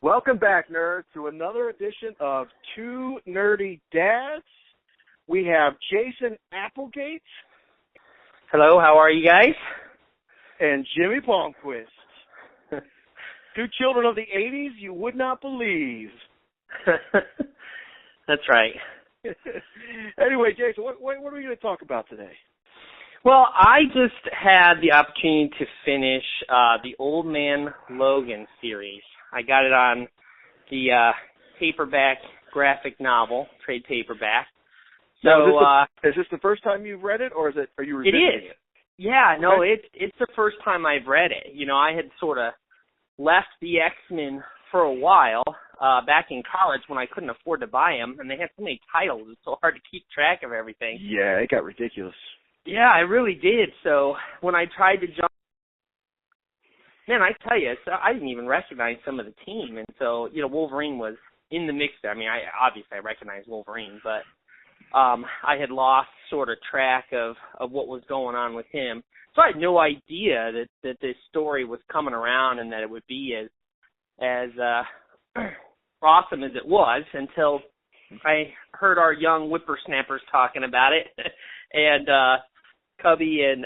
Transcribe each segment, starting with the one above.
Welcome back, nerds, to another edition of Two Nerdy Dads. We have Jason Applegate. Hello, how are you guys? And Jimmy Palmquist. Two children of the 80s you would not believe. That's right. Anyway, Jason, what are we going to talk about today? Well, I just had the opportunity to finish the Old Man Logan series. I got it on the paperback graphic novel, trade paperback. So, now, is this the first time you've read it, or are you revisiting it? Yeah, no, okay. It's the first time I've read it. You know, I had sort of left the X-Men for a while back in college when I couldn't afford to buy them, and they had so many titles, it's so hard to keep track of everything. Yeah, it got ridiculous. Yeah, I really did. So when I tried to jump, man, I tell you, I didn't even recognize some of the team. And so, you know, Wolverine was in the mix there. I mean, I recognized Wolverine, but I had lost sort of track of what was going on with him. So I had no idea that this story was coming around and that it would be as awesome as it was until I heard our young whippersnappers talking about it. And Cubby and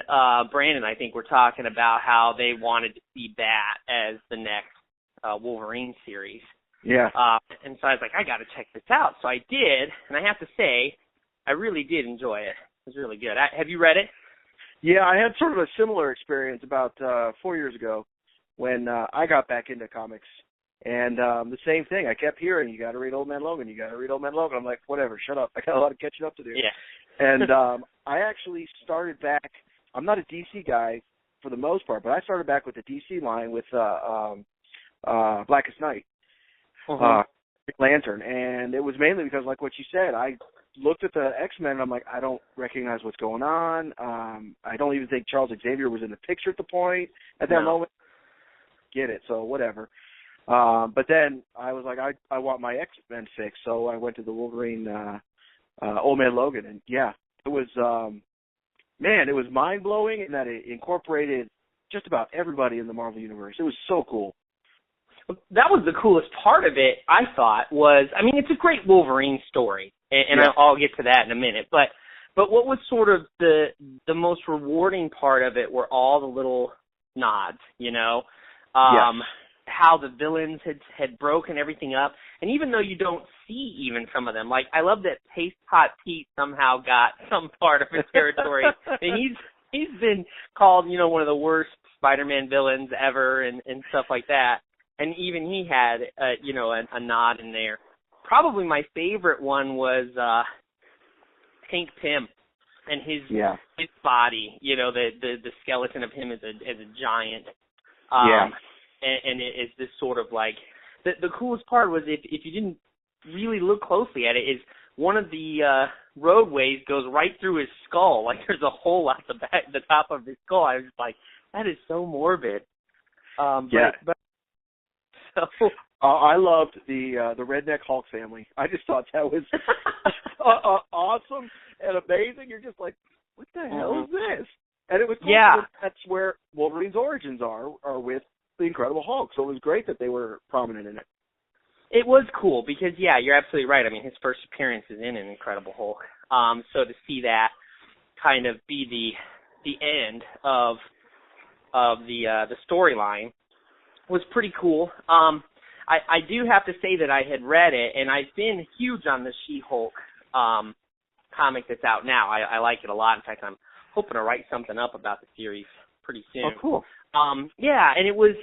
Brandon, I think, were talking about how they wanted to see that as the next Wolverine series. Yeah. And so I was like, I got to check this out. So I did, and I have to say, I really did enjoy it. It was really good. Have you read it? Yeah, I had sort of a similar experience about 4 years ago when I got back into comics. And the same thing, I kept hearing, you got to read Old Man Logan, you got to read Old Man Logan. I'm like, whatever, shut up. I got a lot of catching up to do. Yeah. And I actually started back, I'm not a DC guy for the most part, but I started back with the DC line with Blackest Night, Lantern. And it was mainly because, like what you said, I looked at the X-Men and I'm like, I don't recognize what's going on. I don't even think Charles Xavier was in the picture at that moment. Get it, so whatever. But then I was like, I want my X-Men fix, so I went to the Wolverine Old Man Logan, and yeah, it was, it was mind-blowing in that it incorporated just about everybody in the Marvel Universe. It was so cool. That was the coolest part of it, I thought, it's a great Wolverine story, and yeah. I'll get to that in a minute, but what was sort of the most rewarding part of it were all the little nods, you know? How the villains had broken everything up. And even though you don't see even some of them, like I love that Paste Pot Pete somehow got some part of his territory. And he's been called, you know, one of the worst Spider-Man villains ever and stuff like that. And even he had, a nod in there. Probably my favorite one was Hank Pym and his body, you know, the skeleton of him as a giant. And it is this sort of like the coolest part was if you didn't really look closely at it is one of the roadways goes right through his skull, like there's a hole at the top of his skull. I was just like, that is so morbid. But so I loved the Redneck Hulk family. I just thought that was awesome and amazing. You're just like, what the hell is this? And it was cool. Yeah. That's where Wolverine's origins are with the Incredible Hulk, so it was great that they were prominent in it. It was cool because, yeah, you're absolutely right. I mean, his first appearance is in an Incredible Hulk. So to see that kind of be the end of the storyline was pretty cool. I do have to say that I had read it, and I've been huge on the She-Hulk comic that's out now. I like it a lot. In fact, I'm hoping to write something up about the series pretty soon. Oh, cool. And it was,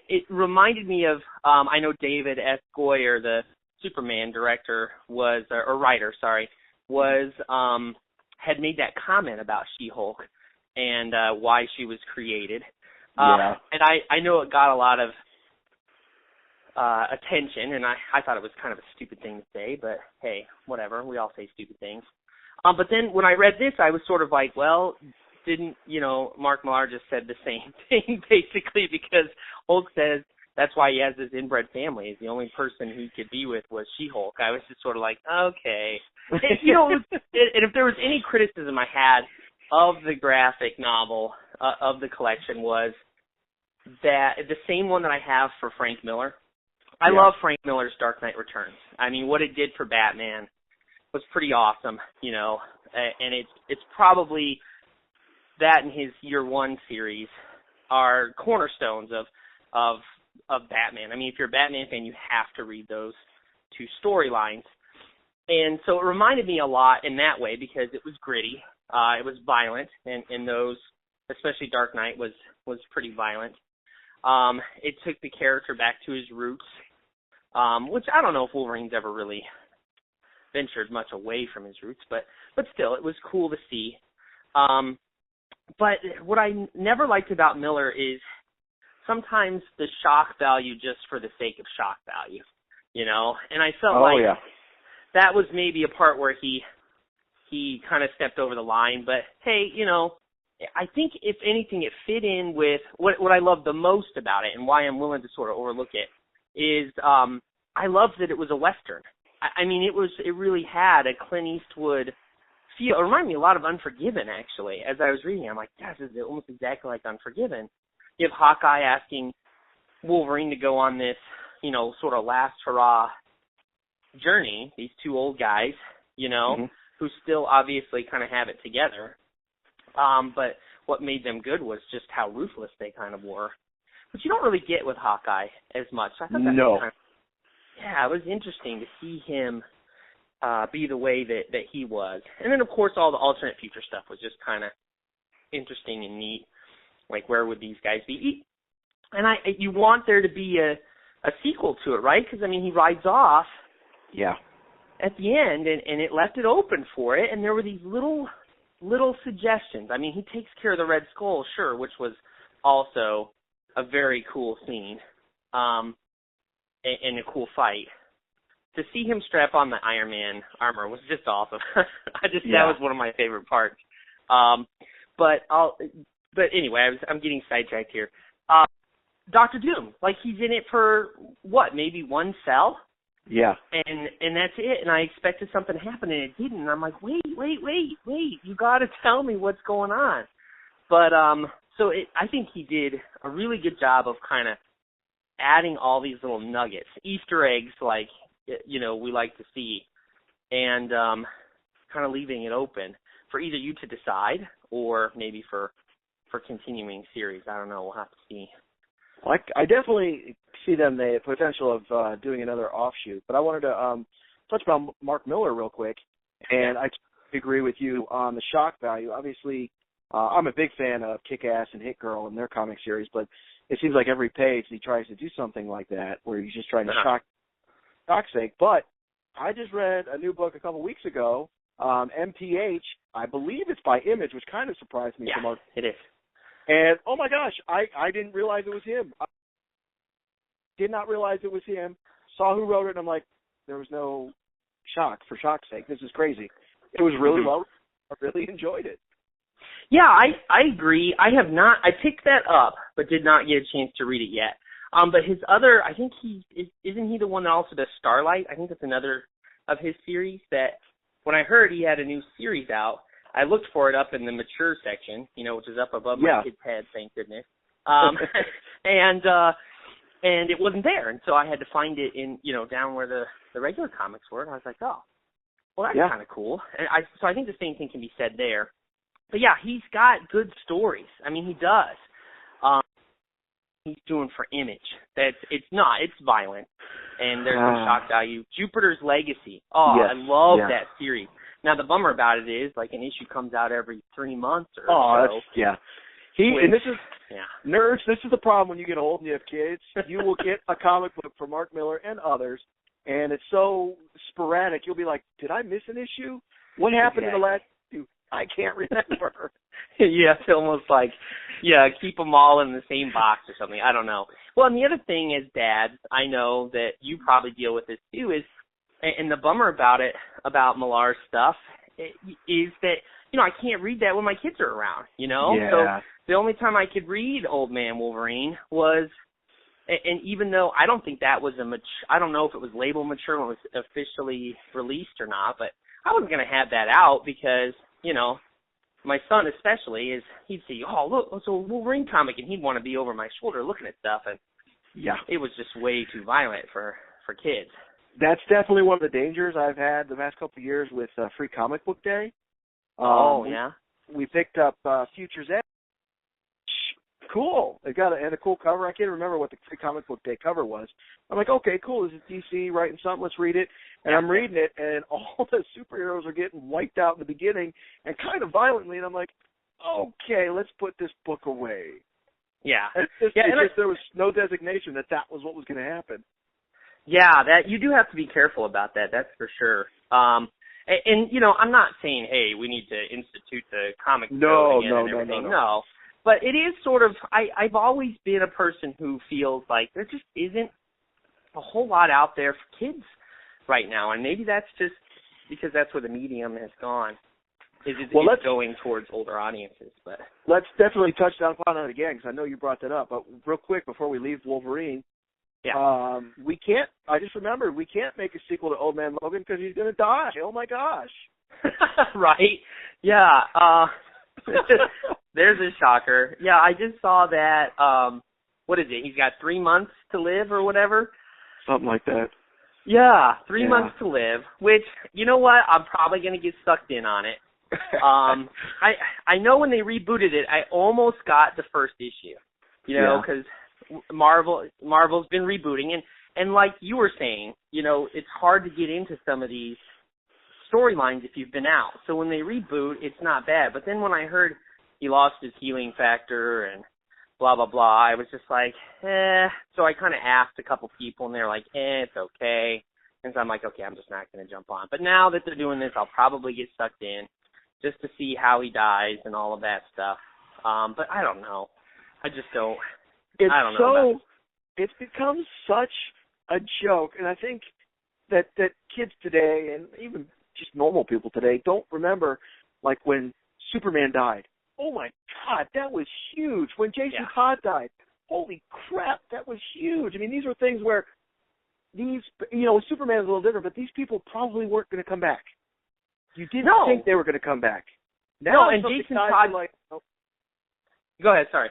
it reminded me of, I know David S. Goyer, the Superman director or writer, had made that comment about She-Hulk and why she was created. And I know it got a lot of attention, and I thought it was kind of a stupid thing to say, but hey, whatever, we all say stupid things. But then when I read this, I was sort of like, well, didn't, Mark Millar just said the same thing, basically, because Hulk says that's why he has this inbred family. Is the only person he could be with was She-Hulk. I was just sort of like, okay. And if there was any criticism I had of the graphic novel, of the collection, was that the same one that I have for Frank Miller. I love Frank Miller's Dark Knight Returns. I mean, what it did for Batman was pretty awesome, you know, and it's probably that and his Year One series are cornerstones of Batman. I mean, if you're a Batman fan, you have to read those two storylines. And so it reminded me a lot in that way because it was gritty, it was violent, and those, especially Dark Knight, was pretty violent. It took the character back to his roots, which I don't know if Wolverine's ever really ventured much away from his roots, but still, it was cool to see. But what I never liked about Miller is sometimes the shock value just for the sake of shock value, you know? And I felt that was maybe a part where he kind of stepped over the line. But, hey, you know, I think if anything, it fit in with what I love the most about it and why I'm willing to sort of overlook it is I loved that it was a Western. I mean, it really had a Clint Eastwood feel. It reminded me a lot of Unforgiven, actually. As I was reading it, I'm like, gosh, this is almost exactly like Unforgiven. You have Hawkeye asking Wolverine to go on this, you know, sort of last hurrah journey, these two old guys, you know, who still obviously kind of have it together. But what made them good was just how ruthless they kind of were. But you don't really get with Hawkeye as much. I thought that it was interesting to see him be the way that he was. And then, of course, all the alternate future stuff was just kind of interesting and neat. Like, where would these guys be? And you want there to be a sequel to it, right? Because, I mean, he rides off at the end, and it left it open for it. And there were these little suggestions. I mean, he takes care of the Red Skull, sure, which was also a very cool scene and a cool fight. To see him strap on the Iron Man armor was just awesome. That was one of my favorite parts. But anyway, I'm getting sidetracked here. Dr. Doom, like he's in it for what, maybe one cell? Yeah. And that's it. And I expected something to happen, and it didn't. And I'm like, wait. You got to tell me what's going on. But I think he did a really good job of kind of adding all these little nuggets, Easter eggs, like, you know, we like to see, and kind of leaving it open for either you to decide or maybe for continuing series. I don't know. We'll have to see. Well, I definitely see the potential of doing another offshoot, but I wanted to touch on Mark Miller real quick, and I agree with you on the shock value. Obviously, I'm a big fan of Kick-Ass and Hit Girl and their comic series, but it seems like every page he tries to do something like that, where he's just trying to shock's sake. But I just read a new book a couple weeks ago, MPH. I believe it's by Image, which kind of surprised me. Yeah, it is. And, oh, my gosh, I didn't realize it was him. I did not realize it was him. Saw who wrote it, and I'm like, there was no shock for shock's sake. This is crazy. It was really well. I really enjoyed it. Yeah, I agree. I picked that up, but did not get a chance to read it yet. But his other, I think isn't he the one that also does Starlight? I think that's another of his series that when I heard he had a new series out, I looked for it up in the mature section, you know, which is up above my kid's head, thank goodness. And it wasn't there. And so I had to find it in, you know, down where the regular comics were. And I was like, oh, well, that's kind of cool. And so I think the same thing can be said there. But yeah, he's got good stories. I mean, he does. He's doing for Image. It's violent, and there's some shock value. Jupiter's Legacy. Oh, yes. I love that series. Now the bummer about it is, like, an issue comes out every 3 months or so. And this is nerds. This is the problem when you get old and you have kids. You will get a comic book from Mark Miller and others, and it's so sporadic. You'll be like, did I miss an issue? What happened in the last issue? I can't remember. It's almost like, keep them all in the same box or something. I don't know. Well, and the other thing is, Dad, I know that you probably deal with this too, is, and the bummer about it, about Millar's stuff, is that, you know, I can't read that when my kids are around, you know? Yeah. So the only time I could read Old Man Wolverine was, and even though I don't think that was I don't know if it was labeled mature when it was officially released or not, but I wasn't going to have that out because, you know, my son especially he'd see, oh, look, it's a Wolverine comic, and he'd want to be over my shoulder looking at stuff, and Yeah. It was just way too violent for kids. That's definitely one of the dangers I've had the past couple of years with Free Comic Book Day. Yeah? We picked up Future's Edge. Cool. It got a cool cover. I can't remember what the Free Comic Book Day cover was. I'm like, okay, cool. This is DC writing something. Let's read it. And I'm reading it, and all the superheroes are getting wiped out in the beginning, and kind of violently. And I'm like, okay, let's put this book away. Yeah. There was no designation that was what was going to happen. Yeah, that you do have to be careful about that. That's for sure. And you know, I'm not saying, hey, we need to institute the comic book again and everything. No. But it is sort of, I've always been a person who feels like there just isn't a whole lot out there for kids right now. And maybe that's just because that's where the medium has gone. It's going towards older audiences. But let's definitely touch down upon that again, because I know you brought that up. But real quick, before we leave Wolverine, we can't, I just remembered, we can't make a sequel to Old Man Logan because he's going to die. Oh, my gosh. Right? Yeah. There's a shocker. Yeah, I just saw that, what is it? He's got 3 months to live or whatever? Something like that. Yeah, 3 months to live, which, you know what? I'm probably going to get sucked in on it. I know when they rebooted it, I almost got the first issue, you know, because Marvel's been rebooting. And like you were saying, you know, it's hard to get into some of these storylines if you've been out. So when they reboot, it's not bad. But then when I heard he lost his healing factor and blah, blah, blah, I was just like, So I kind of asked a couple people, and they're like, it's okay. And so I'm like, okay, I'm just not going to jump on. But now that they're doing this, I'll probably get sucked in just to see how he dies and all of that stuff. But I don't know. I just don't. I don't know. It's become such a joke, and I think that kids today, and even just normal people today, don't remember, like, when Superman died. Oh, my God, that was huge. When Jason Todd died, holy crap, that was huge. I mean, these are things where Superman is a little different, but these people probably weren't going to come back. You didn't think they were going to come back. Now, and Jason Todd, Go ahead, sorry.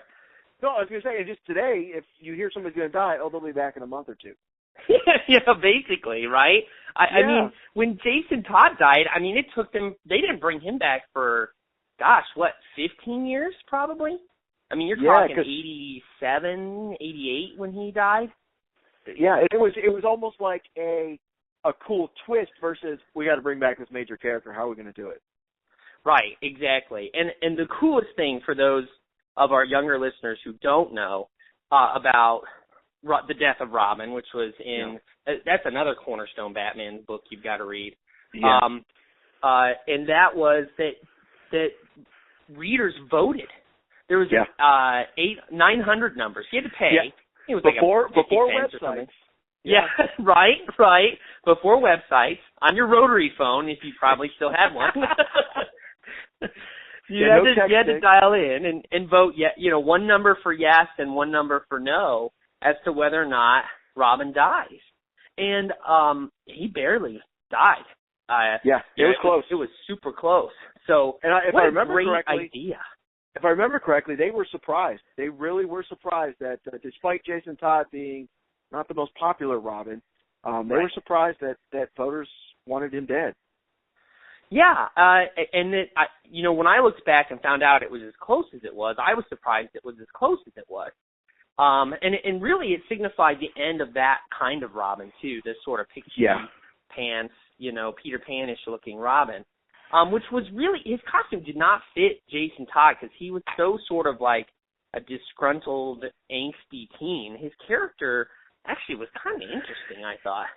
No, I was going to say, just today, if you hear somebody's going to die, they'll be back in a month or two. Yeah, basically, right? I mean, when Jason Todd died, I mean, it took them, they didn't bring him back for, 15 years probably? I mean, you're talking 87, 88 when he died? Yeah, it was almost like a cool twist versus we got to bring back this major character. How are we going to do it? Right, exactly. And the coolest thing for those of our younger listeners who don't know about the death of Robin, which was that's another cornerstone Batman book you've got to read. Yeah. And that was that readers voted. There was 900 numbers. You had to pay. Yeah. It was before websites. Yeah, right. Before websites, on your rotary phone, if you probably still had one. You had to dial in and vote, one number for yes and one number for no as to whether or not Robin dies. And he barely died. It was close. It was super close. So, if I remember great correctly, idea. If I remember correctly, they were surprised. They really were surprised that despite Jason Todd being not the most popular Robin, they were surprised that voters wanted him dead. Yeah, and when I looked back and found out it was as close as it was, I was surprised it was as close as it was. And really it signified the end of that kind of Robin, too, this sort of pixie pants, Peter Pan-ish looking Robin, which was really, his costume did not fit Jason Todd because he was so sort of like a disgruntled, angsty teen. His character actually was kind of interesting, I thought.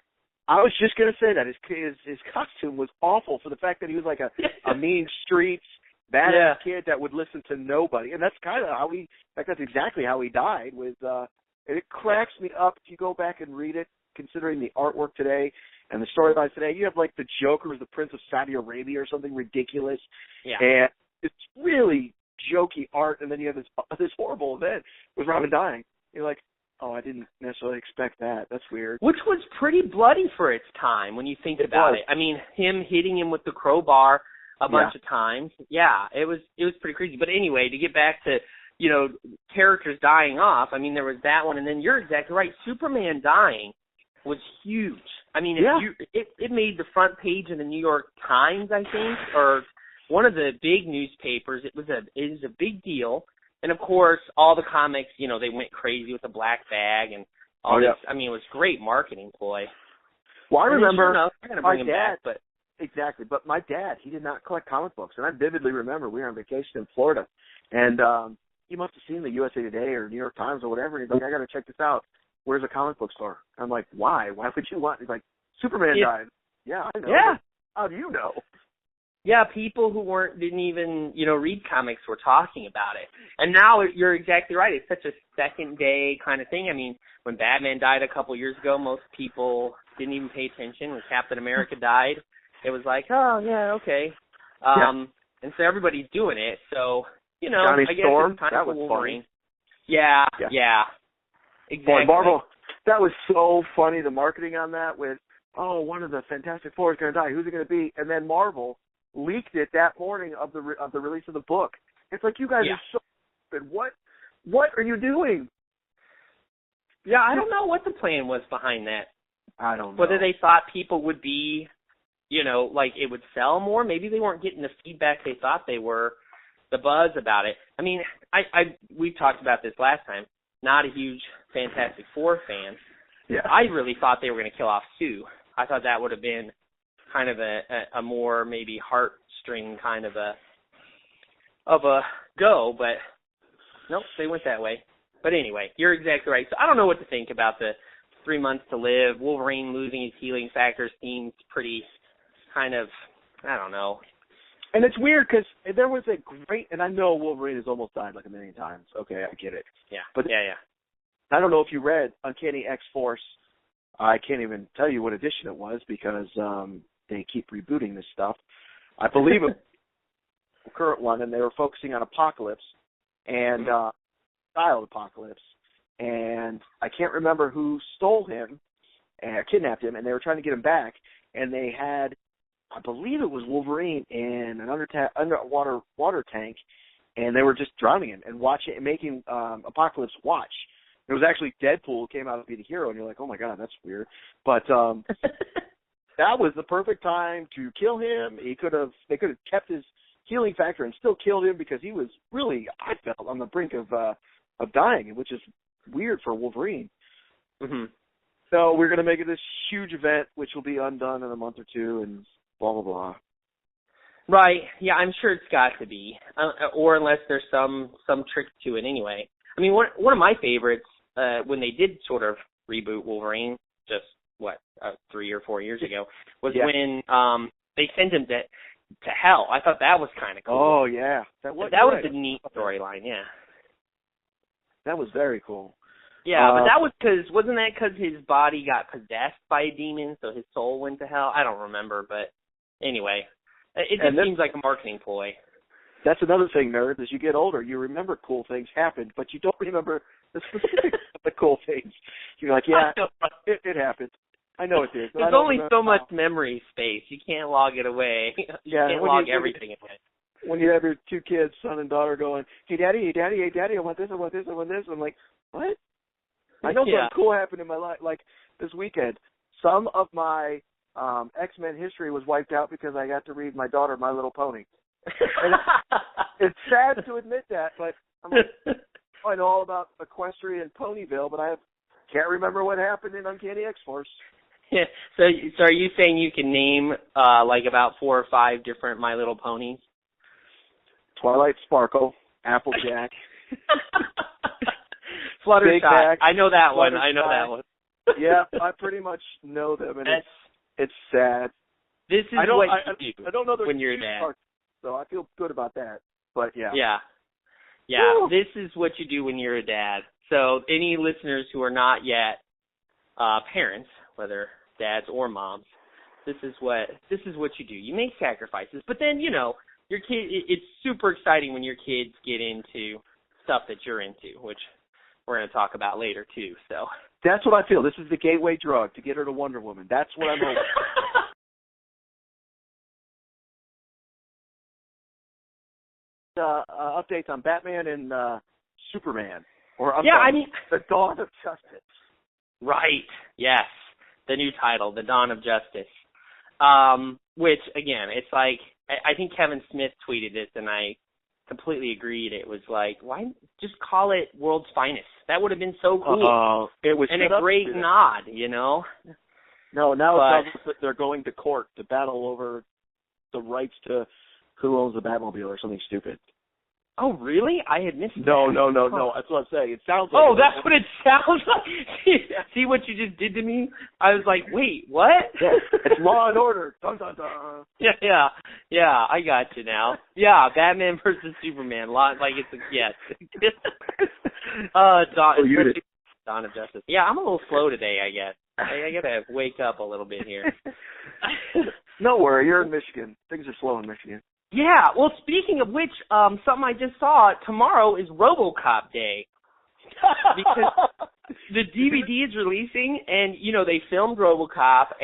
I was just going to say that. His costume was awful for the fact that he was like a mean streets, badass kid that would listen to nobody. And that's kind of how that's exactly how he died. And it cracks me up if you go back and read it, considering the artwork today and the storylines today. You have like the Joker as the Prince of Saudi Arabia or something ridiculous. Yeah. And it's really jokey art. And then you have this horrible event with Robin dying. You're like, oh, I didn't necessarily expect that. That's weird. Which was pretty bloody for its time when you think about it. I mean, him hitting him with the crowbar a bunch of times. Yeah, it was pretty crazy. But anyway, to get back to characters dying off. I mean, there was that one, and then you're exactly right. Superman dying was huge. I mean, it made the front page of the New York Times, I think, or one of the big newspapers. It was a big deal. And of course, all the comics, they went crazy with the black bag and all this. I mean, it was great marketing ploy. Well, I remember they're going to bring him back, but exactly. But my dad, he did not collect comic books, and I vividly remember we were on vacation in Florida, and he must have seen the USA Today or New York Times or whatever. And he's like, "I got to check this out. Where's a comic book store?" I'm like, "Why? Why would you want?" He's like, "Superman died." Yeah, I know. Yeah. How do you know? Yeah, people who didn't even, read comics were talking about it. And now you're exactly right. It's such a second day kind of thing. I mean, when Batman died a couple years ago, most people didn't even pay attention. When Captain America died, it was like, oh, yeah, okay. And so everybody's doing it. So, Johnny I guess Storm, it's kind that of was Wolverine. funny. Yeah. Exactly. Boy, Marvel, that was so funny, the marketing on that with, one of the Fantastic Four is going to die. Who's it going to be? And then Marvel leaked it that morning of the release of the book. It's like, you guys are so stupid. What are you doing? Yeah, I don't know what the plan was behind that. I don't know. Whether they thought people would be, like it would sell more. Maybe they weren't getting the feedback they thought they were, the buzz about it. I mean, we talked about this last time. Not a huge Fantastic Four fan. Yeah. I really thought they were going to kill off Sue. I thought that would have been kind of a more maybe heartstring kind of a go, but nope, they went that way. But anyway, you're exactly right. So I don't know what to think about the 3 months to live. Wolverine losing his healing factor seems pretty kind of, I don't know. And it's weird because there was a great, and I know Wolverine has almost died like a million times. Okay, I get it. Yeah. But yeah. I don't know if you read Uncanny X-Force. I can't even tell you what edition it was because they keep rebooting this stuff. I believe it the current one, and they were focusing on Apocalypse and style Apocalypse. And I can't remember who stole him and kidnapped him, and they were trying to get him back. And they had, I believe it was Wolverine in an underwater water tank, and they were just drowning him and making Apocalypse watch. It was actually Deadpool who came out to be the hero, and you're like, oh my God, that's weird. But that was the perfect time to kill him. They could have kept his healing factor and still killed him because he was really, I felt, on the brink of dying, which is weird for Wolverine. Mm-hmm. So we're going to make it this huge event, which will be undone in a month or two, and blah, blah, blah. Right. Yeah, I'm sure it's got to be, or unless there's some trick to it anyway. I mean, one of my favorites when they did sort of reboot Wolverine, just 3 or 4 years ago, was when they sent him to hell. I thought that was kind of cool. Oh yeah, that was a neat storyline. Yeah, that was very cool. Yeah, but that was wasn't that because his body got possessed by a demon, so his soul went to hell? I don't remember, but anyway, it just seems like a marketing ploy. That's another thing, nerds. As you get older, you remember cool things happened, but you don't remember the specifics of the cool things. You're like, yeah, it happened. I know it did. There's only so much memory space. You can't log it away. You can't log everything away. When you have your two kids, son and daughter, going, hey, Daddy, I want this, I want this, I want this. I'm like, what? I know something cool happened in my life. Like this weekend, some of my X-Men history was wiped out because I got to read my daughter My Little Pony. And it's sad to admit that, but I'm like, I know all about Equestrian Ponyville, but I can't remember what happened in Uncanny X-Force. Yeah. So are you saying you can name like about 4 or 5 different My Little Ponies? Twilight Sparkle, Applejack, Fluttershy. I know that one. Yeah, I pretty much know them, and it's sad. This is what you do I don't know when you're a dad. So I feel good about that. But yeah. Yeah. Woo! This is what you do when you're a dad. So any listeners who are not yet parents, whether dads or moms, this is what you do. You make sacrifices, but then your kid. It's super exciting when your kids get into stuff that you're into, which we're going to talk about later too. So that's what I feel. This is the gateway drug to get her to Wonder Woman. That's what I'm hoping. Updates on Batman and Superman. Or The Dawn of Justice. Right. Yes. The new title, The Dawn of Justice. Which, again, it's like, I think Kevin Smith tweeted this, and I completely agreed. It was like, why just call it World's Finest? That would have been so cool. It was and a great nod, you know? No, now it's that they're going to court to battle over the rights to who owns the Batmobile or something stupid. Oh, really? I had missed that. No. That's what I'm saying. It sounds like... Oh, that's what it sounds like? See what you just did to me? I was like, wait, what? Yeah, it's Law and Order. Dun, dun, dun. Yeah, I got you now. Yeah, Batman versus Superman. Like it's a... Yes. Dawn of Justice. Yeah, I'm a little slow today, I guess. I got to wake up a little bit here. No worry, you're in Michigan. Things are slow in Michigan. Yeah, well, speaking of which, something I just saw, tomorrow is RoboCop Day. Because the DVD is releasing, and, you know, they filmed RoboCop,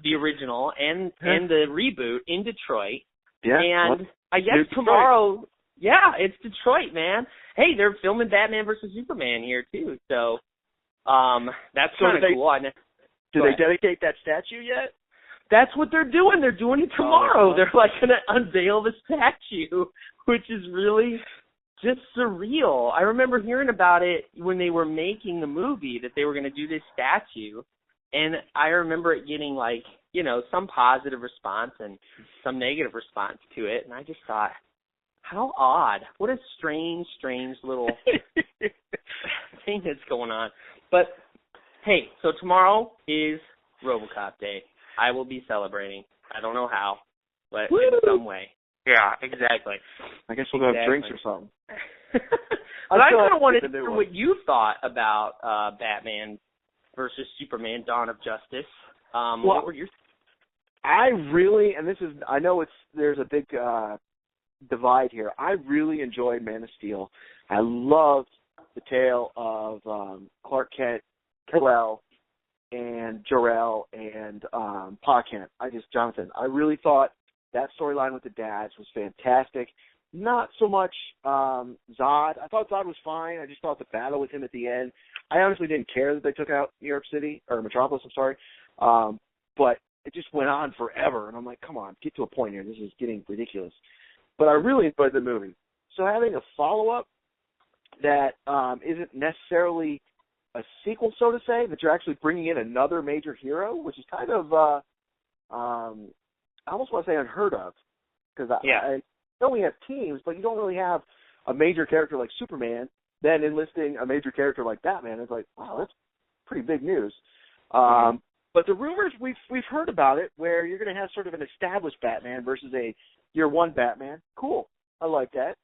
the original, and the reboot in Detroit. Yeah. And I guess tomorrow, it's Detroit, man. Hey, they're filming Batman versus Superman here, too, so that's kind of cool. Do they dedicate that statue yet? That's what they're doing. They're doing it tomorrow. They're like going to unveil the statue, which is really just surreal. I remember hearing about it when they were making the movie, that they were going to do this statue. And I remember it getting like, you know, some positive response and some negative response to it. And I just thought, how odd. What a strange little thing that's going on. But, hey, so tomorrow is RoboCop Day. I will be celebrating. I don't know how, but in some way. Yeah, exactly. I guess we'll go have drinks or something. But I kind of wanted to hear what you thought about Batman versus Superman, Dawn of Justice. What were your... I really, and this is, I know there's a big divide here. I really enjoyed Man of Steel. I loved the tale of Clark Kent, Kal-El, and Jor-El and Pa Kent. Jonathan. I really thought that storyline with the dads was fantastic. Not so much Zod. I thought Zod was fine. I just thought the battle with him at the end, I honestly didn't care that they took out New York City, or Metropolis, I'm sorry. But it just went on forever, and I'm like, come on, get to a point here. This is getting ridiculous. But I really enjoyed the movie. So having a follow-up that isn't necessarily a sequel, so to say, that you're actually bringing in another major hero, which is kind of, I almost want to say unheard of, because I know we have teams, but you don't really have a major character like Superman, then enlisting a major character like Batman. It's like, wow, that's pretty big news. But the rumors, we've heard about it, where you're going to have sort of an established Batman versus a year one Batman. Cool. I like that.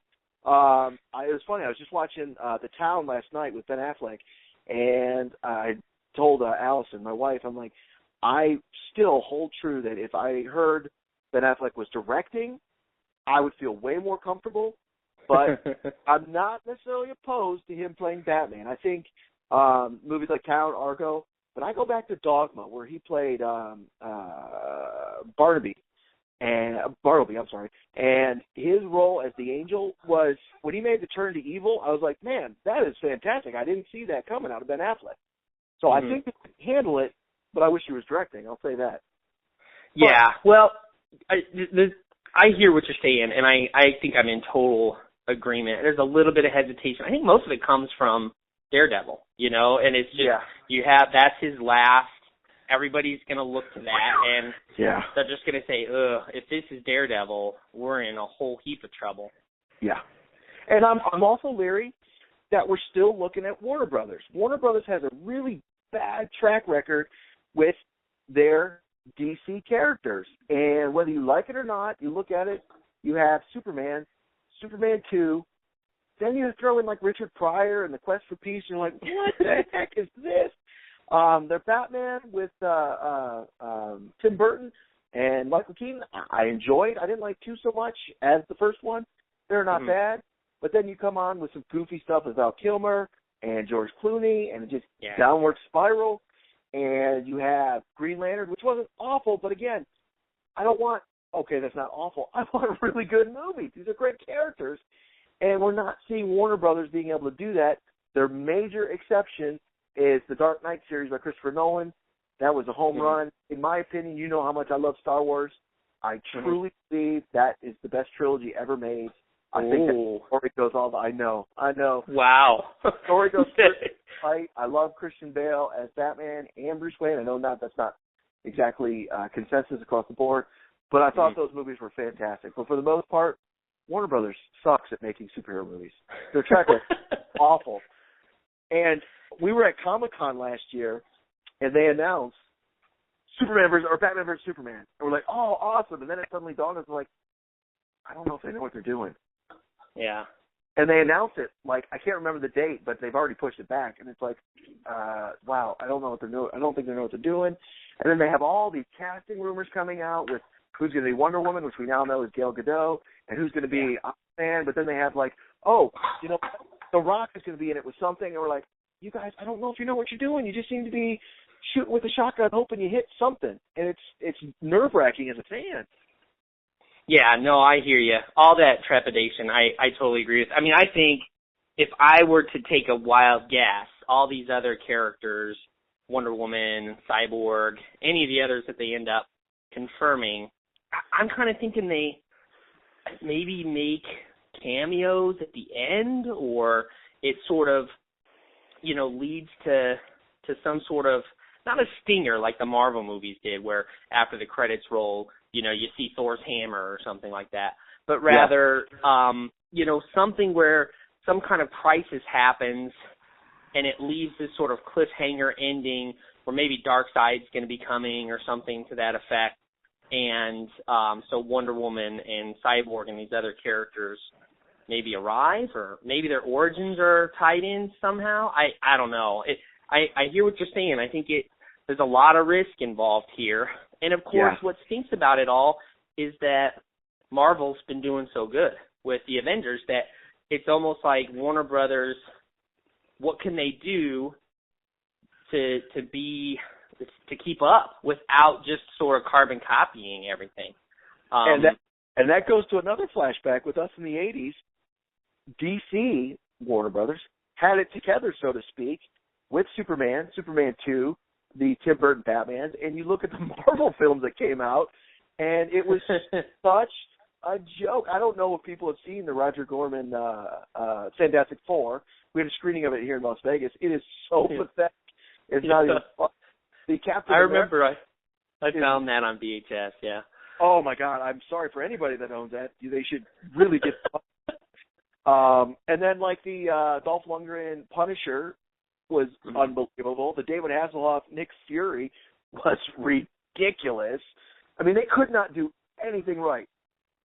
It was funny. I was just watching The Town last night with Ben Affleck, and I told Allison, my wife, I'm like, I still hold true that if I heard Ben Affleck was directing, I would feel way more comfortable, but I'm not necessarily opposed to him playing Batman. I think movies like Town, Argo, but I go back to Dogma, where he played Bartleby, and his role as the Angel was, when he made the turn to evil, I was like, man, that is fantastic. I didn't see that coming out of Ben Affleck. So I think he could handle it, but I wish he was directing. I'll say that. Yeah, well, I hear what you're saying, and I think I'm in total agreement. There's a little bit of hesitation. I think most of it comes from Daredevil, you know, and it's just, that's his last. Everybody's going to look to that, and they're just going to say, if this is Daredevil, we're in a whole heap of trouble. Yeah. And I'm also leery that we're still looking at Warner Brothers. Warner Brothers has a really bad track record with their DC characters. And whether you like it or not, you look at it, you have Superman, Superman 2, then you throw in like Richard Pryor and The Quest for Peace, and you're like, what the heck is this? Their Batman with Tim Burton and Michael Keaton, I enjoyed. I didn't like 2 so much as the first one. They're not bad. But then you come on with some goofy stuff with Val Kilmer and George Clooney, and it just downward spiral. And you have Green Lantern, which wasn't awful, but again, I don't want, that's not awful. I want a really good movie. These are great characters. And we're not seeing Warner Brothers being able to do that. Their major exception is the Dark Knight series by Christopher Nolan. That was a home run. In my opinion, you know how much I love Star Wars. I truly believe that is the best trilogy ever made. I think that story goes all. I know. Wow. Story goes right. I love Christian Bale as Batman and Bruce Wayne. I know that's not exactly consensus across the board, but I thought those movies were fantastic. But for the most part, Warner Brothers sucks at making superhero movies. Their track record awful. And we were at Comic-Con last year, and they announced Batman vs. Superman. And we're like, oh, awesome. And then it suddenly dawned on us, like, I don't know if they know what they're doing. Yeah. And they announced it, like, I can't remember the date, but they've already pushed it back. And it's like, wow, I don't know what they're doing. I don't think they know what they're doing. And then they have all these casting rumors coming out with who's going to be Wonder Woman, which we now know is Gal Gadot, and who's going to be Aquaman. But then they have, like, The Rock is going to be in it with something. And we're like, you guys, I don't know if you know what you're doing. You just seem to be shooting with a shotgun hoping you hit something. And it's nerve-wracking as a fan. Yeah, no, I hear you. All that trepidation, I totally agree with. I mean, I think if I were to take a wild guess, all these other characters, Wonder Woman, Cyborg, any of the others that they end up confirming, I'm kind of thinking they maybe make cameos at the end, or it sort of, leads to some sort of, not a stinger like the Marvel movies did, where after the credits roll, you see Thor's hammer or something like that, but rather, something where some kind of crisis happens and it leaves this sort of cliffhanger ending where maybe Darkseid's going to be coming or something to that effect. And so Wonder Woman and Cyborg and these other characters maybe arrive, or maybe their origins are tied in somehow. I don't know. I hear what you're saying. I think there's a lot of risk involved here. And, of course, what stinks about it all is that Marvel's been doing so good with the Avengers that it's almost like Warner Brothers, what can they do to keep up without just sort of carbon copying everything? And that goes to another flashback with us in the 80s. DC, Warner Brothers, had it together, so to speak, with Superman 2, the Tim Burton Batman, and you look at the Marvel films that came out, and it was such a joke. I don't know if people have seen the Roger Corman Fantastic Four. We had a screening of it here in Las Vegas. It is so pathetic. It's not even fun. The Captain remember I found that on VHS, yeah. Oh, my God. I'm sorry for anybody that owns that. They should really get and then, like, the Dolph Lundgren Punisher was unbelievable. The David Hasselhoff Nick Fury was ridiculous. I mean, they could not do anything right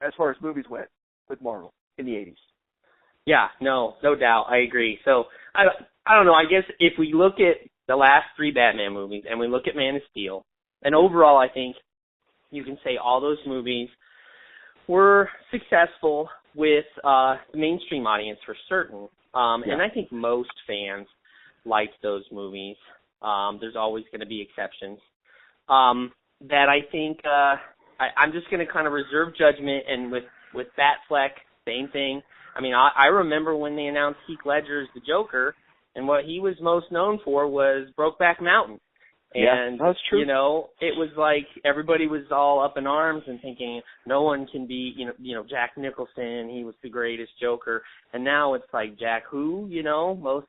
as far as movies went with Marvel in the 80s. Yeah, no doubt. I agree. So, I don't know. I guess if we look at the last three Batman movies and we look at Man of Steel, and overall I think you can say all those movies were successful with the mainstream audience for certain. And I think most fans liked those movies. There's always going to be exceptions. That I think I'm just going to kind of reserve judgment, and with Batfleck, same thing. I mean, I remember when they announced Heath Ledger as the Joker, and what he was most known for was Brokeback Mountain. And, that's true. It was like everybody was all up in arms and thinking no one can be, Jack Nicholson, he was the greatest Joker. And now it's like, Jack who? Most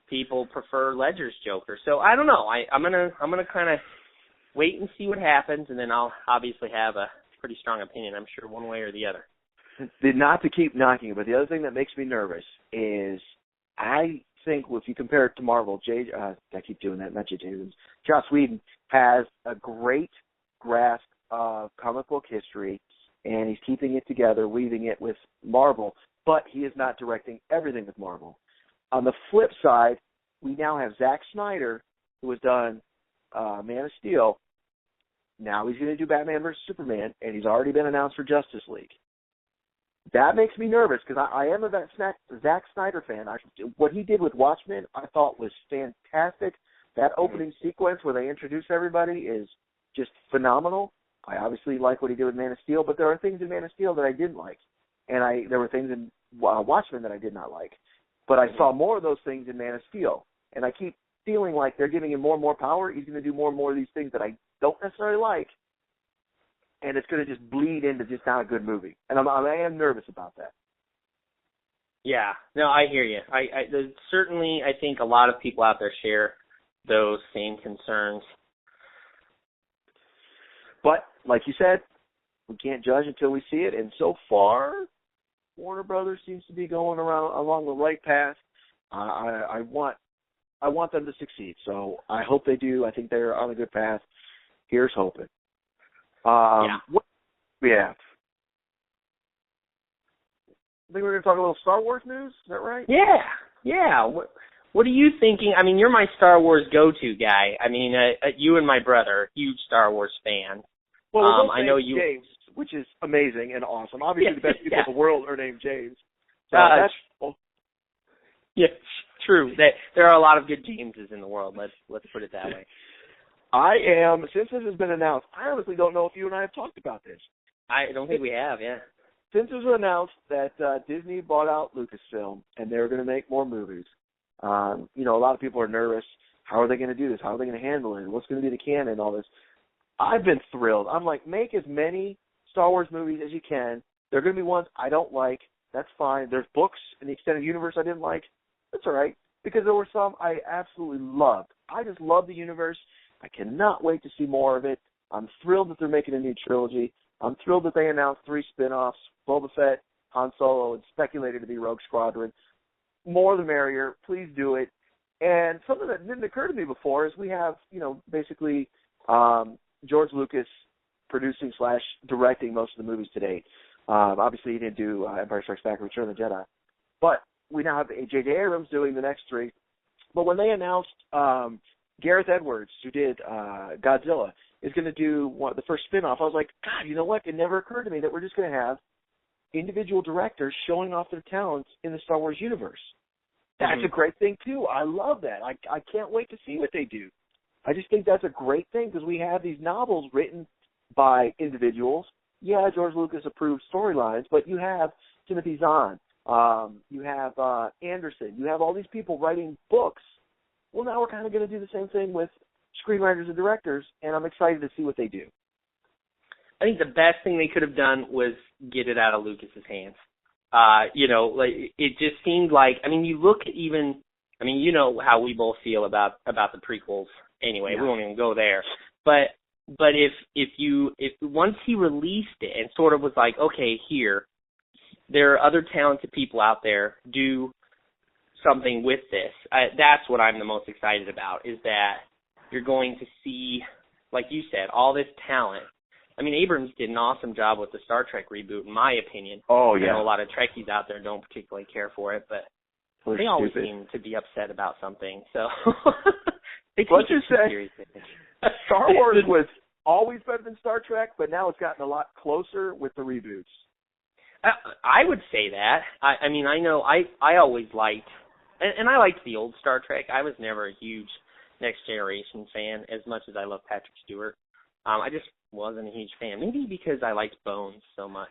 people prefer Ledger's Joker. So I don't know. I'm gonna kind of wait and see what happens, and then I'll obviously have a pretty strong opinion, I'm sure, one way or the other. Not to keep knocking it, but the other thing that makes me nervous is I think if you compare it to Marvel, I keep doing that, not J.J. Abrams, Joss Whedon has a great grasp of comic book history, and he's keeping it together, weaving it with Marvel, but he is not directing everything with Marvel. On the flip side, we now have Zack Snyder, who has done Man of Steel. Now he's going to do Batman vs. Superman, and he's already been announced for Justice League. That makes me nervous because I am a Zack Snyder fan. What he did with Watchmen I thought was fantastic. That opening sequence where they introduce everybody is just phenomenal. I obviously like what he did with Man of Steel, but there are things in Man of Steel that I didn't like. And there were things in Watchmen that I did not like. But I saw more of those things in Man of Steel. And I keep feeling like they're giving him more and more power. He's going to do more and more of these things that I don't necessarily like. And it's going to just bleed into just not a good movie. And I am nervous about that. Yeah. No, I hear you. There's certainly, I think a lot of people out there share those same concerns. But, like you said, we can't judge until we see it. And so far, Warner Brothers seems to be going along the right path. I want them to succeed, so I hope they do. I think they're on a good path. Here's hoping. Yeah. What do we have? I think we're going to talk a little Star Wars news. Is that right? Yeah. What are you thinking? I mean, you're my Star Wars go-to guy. I mean, you and my brother, huge Star Wars fan. Well, I know you. James, which is amazing and awesome. Obviously, the best people in the world are named James. So that's cool. Yeah, true. There are a lot of good Jameses in the world. Let's put it that way. Since this has been announced, I honestly don't know if you and I have talked about this. I don't think we have, yeah. Since it was announced that Disney bought out Lucasfilm and they were going to make more movies, a lot of people are nervous. How are they going to do this? How are they going to handle it? What's going to be the canon and all this? I've been thrilled. I'm like, make as many Star Wars movies as you can. There are going to be ones I don't like. That's fine. There's books in the extended universe I didn't like. That's all right, because there were some I absolutely loved. I just love the universe. I cannot wait to see more of it. I'm thrilled that they're making a new trilogy. I'm thrilled that they announced 3 spin-offs, Boba Fett, Han Solo, and speculated to be Rogue Squadron. More the merrier. Please do it. And something that didn't occur to me before is we have, basically George Lucas producing / directing most of the movies to date. Obviously, he didn't do Empire Strikes Back or Return of the Jedi. But we now have J.J. Abrams doing the next 3. But when they announced Gareth Edwards, who did Godzilla, is going to do the first spin-off, I was like, God, you know what? It never occurred to me that we're just going to have individual directors showing off their talents in the Star Wars universe. That's a great thing, too. I love that. I can't wait to see what they do. I just think that's a great thing because we have these novels written by individuals. Yeah, George Lucas approved storylines, but you have Timothy Zahn. You have Anderson. You have all these people writing books. Well, now we're kind of going to do the same thing with screenwriters and directors, and I'm excited to see what they do. I think the best thing they could have done was get it out of Lucas's hands. It just seemed like, you look at even, how we both feel about the prequels anyway. Yeah. We won't even go there. But if once he released it and sort of was like, okay, there are other talented people out there, do something with this. That's what I'm the most excited about, is that you're going to see, like you said, all this talent. Abrams did an awesome job with the Star Trek reboot, in my opinion. Oh, yeah. I know a lot of Trekkies out there don't particularly care for it, but they always seem to be upset about something. So they take it seriously. Star Wars was always better than Star Trek, but now it's gotten a lot closer with the reboots. I would say that. I know I always liked, and I liked the old Star Trek. I was never a huge Next Generation fan as much as I love Patrick Stewart. I just wasn't a huge fan. Maybe because I liked Bones so much.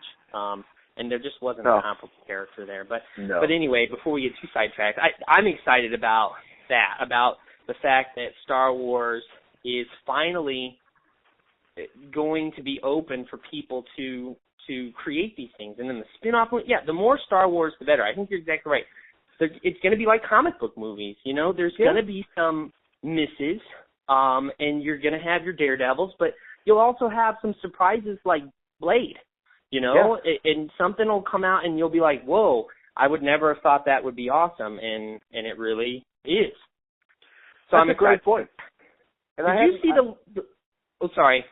And there just wasn't a comparable character there. But anyway, before we get too sidetracked, I'm excited about that, about the fact that Star Wars is finally going to be open for people to create these things. And then the spin-off, the more Star Wars, the better. I think you're exactly right. It's going to be like comic book movies. There's going to be some misses, and you're going to have your Daredevils, but you'll also have some surprises like Blade, and something will come out and you'll be like, whoa, I would never have thought that would be awesome, and it really is. So That's a great point. And Did you see the oh, sorry.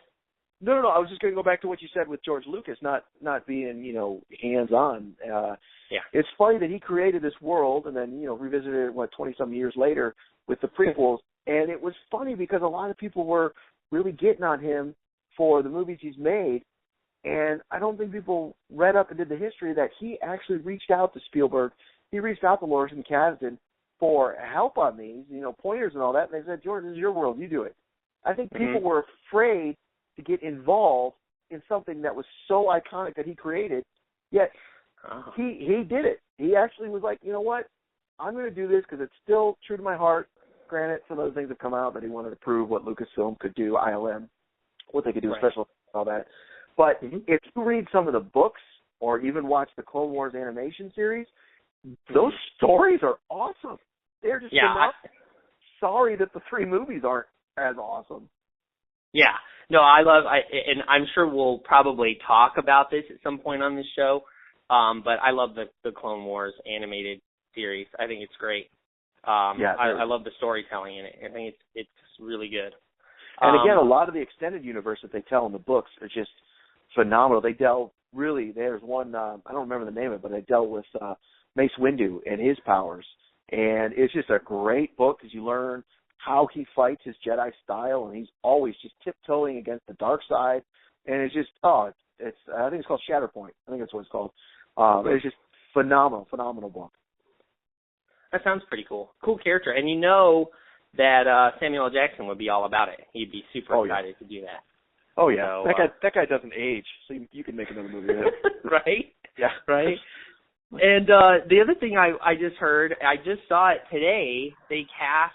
No. I was just going to go back to what you said with George Lucas, not being, hands-on. It's funny that he created this world and then, revisited it, 20-some years later with the prequels. And it was funny because a lot of people were really getting on him for the movies he's made. And I don't think people read up and did the history that he actually reached out to Spielberg. He reached out to Lawrence and Kasdan for help on these, pointers and all that. And they said, George, this is your world. You do it. I think people were afraid to get involved in something that was so iconic that he created. Yet Oh. He did it. He actually was like, you know what? I'm going to do this because it's still true to my heart. Granted, some other things have come out that he wanted to prove what Lucasfilm could do, ILM, what they could do, special, all that. But if you read some of the books or even watch the Clone Wars animation series, those stories are awesome. They're just sorry that the 3 movies aren't as awesome. Yeah. No, and I'm sure we'll probably talk about this at some point on this show, but I love the Clone Wars animated series. I think it's great. I love the storytelling in it. I think it's really good. And again, a lot of the extended universe that they tell in the books are just phenomenal. They delve there's one, I don't remember the name of it, but they dealt with Mace Windu and his powers. And it's just a great book because you learn how he fights his Jedi style, and he's always just tiptoeing against the dark side. And it's just, I think it's called Shatterpoint. I think that's what it's called. It's just phenomenal book. That sounds pretty cool. Cool character. And you know that Samuel L. Jackson would be all about it. He'd be super excited to do that. Oh, yeah. So, that guy doesn't age, so you can make another movie with him. Right? Yeah. Right? And the other thing I just heard, I just saw it today, they cast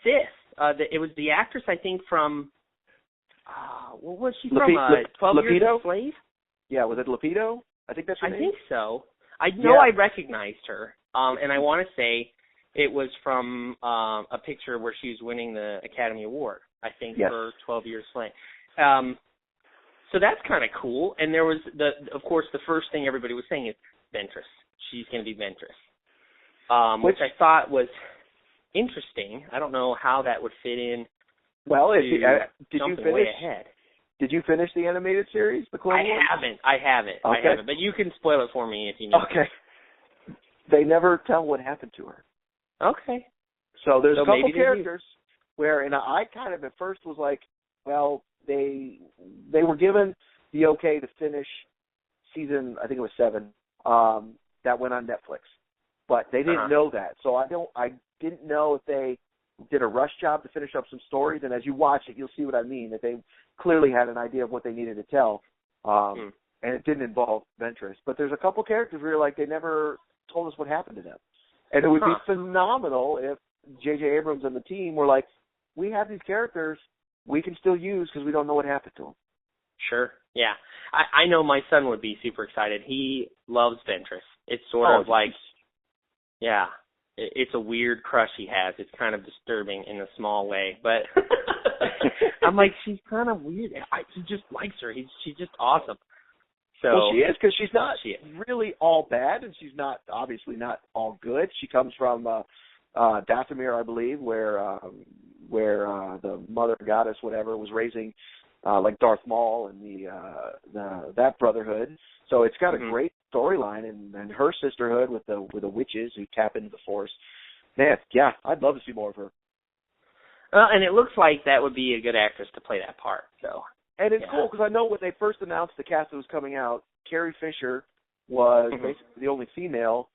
Sith. It was the actress, I think, from, what was she from? 12 Years a Slave? Yeah, was it Lepido? I think that's her name. I think so. I know I recognized her, and I want to say it was from a picture where she was winning the Academy Award, I think, for 12 Years a Slave. So that's kind of cool. And there was, of course, the first thing everybody was saying is Ventress. She's going to be Ventress, which I thought was interesting. I don't know how that would fit in. Well, did you finish? Way ahead. Did you finish the animated series, the Clone Wars? I haven't. Okay. I haven't. But you can spoil it for me if you need. Okay. They never tell what happened to her. Okay. So there's a couple characters where, and I kind of at first was like, well, they were given the okay to finish season, I think it was 7, that went on Netflix, but they didn't know that. So I didn't know if they did a rush job to finish up some stories. And as you watch it, you'll see what I mean. That they clearly had an idea of what they needed to tell, and it didn't involve Ventress. But there's a couple characters where like they never told us what happened to them, and it would be phenomenal if J.J. Abrams and the team were like, we have these characters we can still use because we don't know what happened to them. Sure. Yeah. I know my son would be super excited. He loves Ventress. It's sort of like, it's a weird crush he has. It's kind of disturbing in a small way, but I'm like, she's kind of weird. He just likes her. She's just awesome. So well, she is, because she's not really all bad, and she's not obviously not all good. She comes from Dathomir, I believe, where the mother goddess, whatever, was raising like Darth Maul and that brotherhood. So it's got a great storyline, and her sisterhood with the witches who tap into the Force. Man, yeah, I'd love to see more of her. And it looks like that would be a good actress to play that part. So. And it's cool because I know when they first announced the cast that was coming out, Carrie Fisher was basically the only female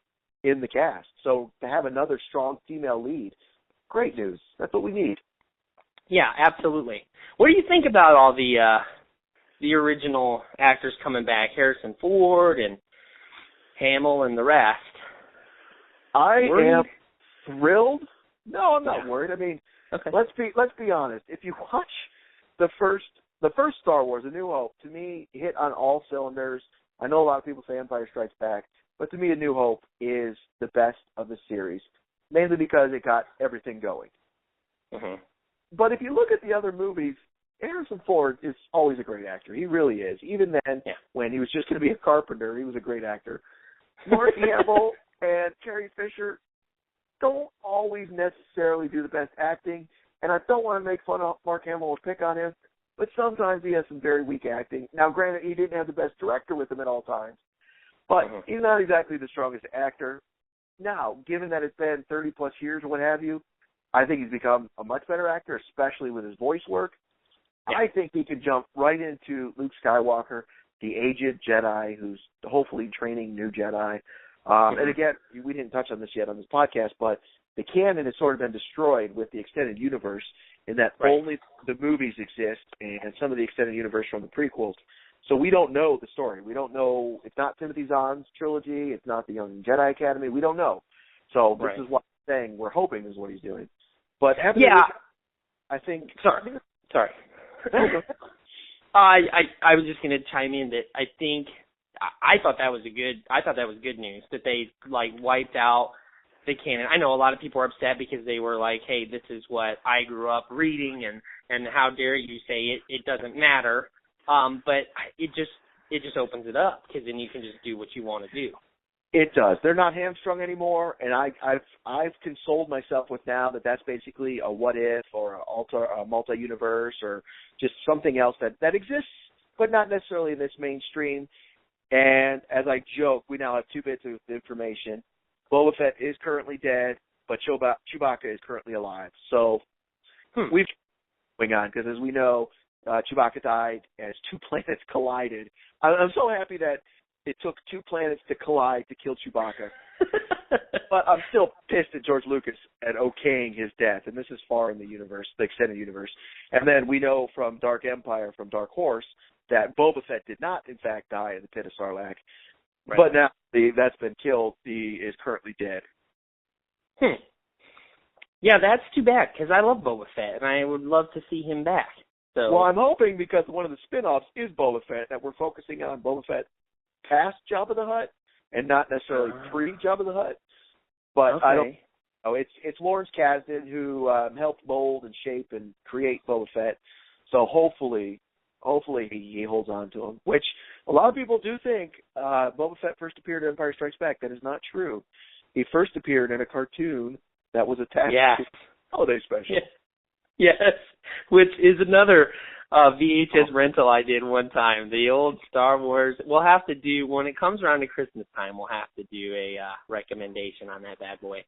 in the cast. So to have another strong female lead, great news. That's what we need. Yeah, absolutely. What do you think about all the original actors coming back, Harrison Ford and Hamill and the rest? I am thrilled. No, I'm not worried. I mean, let's be honest. If you watch the first Star Wars, A New Hope, to me, hit on all cylinders. I know a lot of people say Empire Strikes Back, but to me, A New Hope is the best of the series, mainly because it got everything going. But if you look at the other movies, Harrison Ford is always a great actor. He really is. Even then, when he was just going to be a carpenter, he was a great actor. Mark Hamill and Carrie Fisher don't always necessarily do the best acting, and I don't want to make fun of Mark Hamill or pick on him, but sometimes he has some very weak acting. Now, granted, he didn't have the best director with him at all times, but he's not exactly the strongest actor. Now, given that it's been 30-plus years or what have you, I think he's become a much better actor, especially with his voice work. I think he could jump right into Luke Skywalker, the aged Jedi who's hopefully training new Jedi. And again, we didn't touch on this yet on this podcast, but the canon has sort of been destroyed with the extended universe in that only the movies exist and some of the extended universe from the prequels. So we don't know the story. We don't know. It's not Timothy Zahn's trilogy. It's not the Young Jedi Academy. We don't know. So this is what I'm saying. We're hoping is what he's doing. But I think. Sorry. I was just going to chime in that I think I thought that was good news that they like wiped out the canon. I know a lot of people are upset because they were like, hey, this is what I grew up reading, and how dare you say it doesn't matter. But it just opens it up because then you can just do what you want to do. It does. They're not hamstrung anymore, and I've consoled myself with now that that's basically a what if or a multi-universe or just something else that exists, but not necessarily in this mainstream. And as I joke, we now have 2 bits of information. Boba Fett is currently dead, but Chewbacca is currently alive. So we've going on because, as we know, Chewbacca died as 2 planets collided. I'm so happy that it took 2 planets to collide to kill Chewbacca. But I'm still pissed at George Lucas at okaying his death, and this is far in the universe, the extended universe. And then we know from Dark Empire, from Dark Horse, that Boba Fett did not, in fact, die in the pit of Sarlacc. Right. But now that's been killed. He is currently dead. Yeah, that's too bad, because I love Boba Fett, and I would love to see him back. So. Well, I'm hoping because one of the spin-offs is Boba Fett, that we're focusing on Boba Fett past Jabba the Hutt and not necessarily pre-Jabba the Hutt. But I don't know. It's Lawrence Kasdan who helped mold and shape and create Boba Fett. So hopefully he holds on to him, which a lot of people do think Boba Fett first appeared in Empire Strikes Back. That is not true. He first appeared in a cartoon that was attached to the holiday special. Yes, which is another VHS rental I did one time. The old Star Wars. We'll have to do, when it comes around to Christmas time, we'll have to do a recommendation on that bad boy.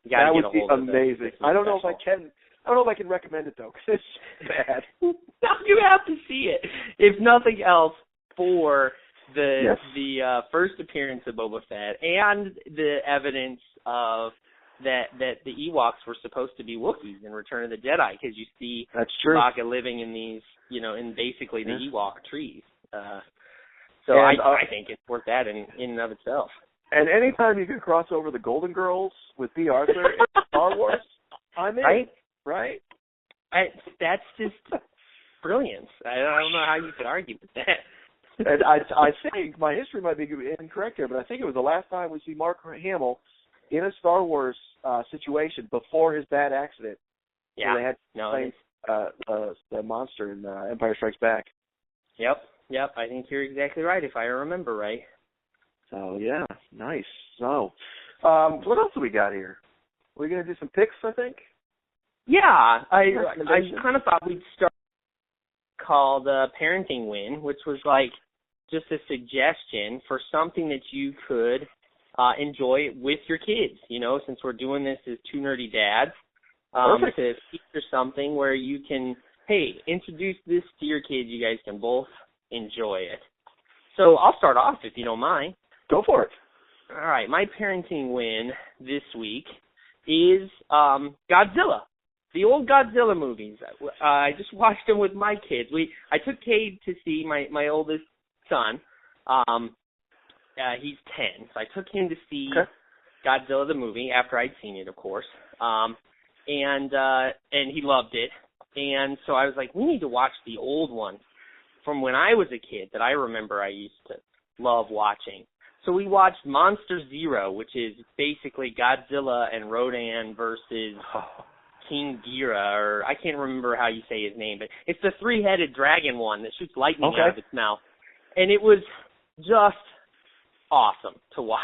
That would be amazing. I don't know if I can recommend it, though, because it's bad. No, you have to see it. If nothing else, for the first appearance of Boba Fett and the evidence of that the Ewoks were supposed to be Wookiees in Return of the Jedi, because you see Chewbacca living in these, in basically the Ewok trees. So I think it's worth that in and of itself. And anytime you can cross over the Golden Girls with B. Arthur in Star Wars, I'm in. Right? That's just brilliance. I don't know how you could argue with that. And I think my history might be incorrect here, but I think it was the last time we see Mark Hamill in a Star Wars situation before his bad accident. Yeah. They had the monster in Empire Strikes Back. Yep. I think you're exactly right, if I remember right. So, yeah, nice. So, what else do we got here? We're going to do some picks, I think? Yeah, I kind of thought we'd start called Parenting Win, which was like just a suggestion for something that you could enjoy with your kids, since we're doing this as 2 nerdy dads, to feature something where you can, introduce this to your kids. You guys can both enjoy it. So I'll start off if you don't mind. Go for it. All right, my parenting win this week is Godzilla. The old Godzilla movies. I just watched them with my kids. I took Cade to see my oldest son. He's 10, so I took him to see Godzilla the movie after I'd seen it, of course. And he loved it. And so I was like, we need to watch the old one from when I was a kid that I remember I used to love watching. So we watched Monster Zero, which is basically Godzilla and Rodan versus King Ghidorah, or I can't remember how you say his name, but it's the 3-headed dragon one that shoots lightning out of its mouth. And it was just awesome to watch.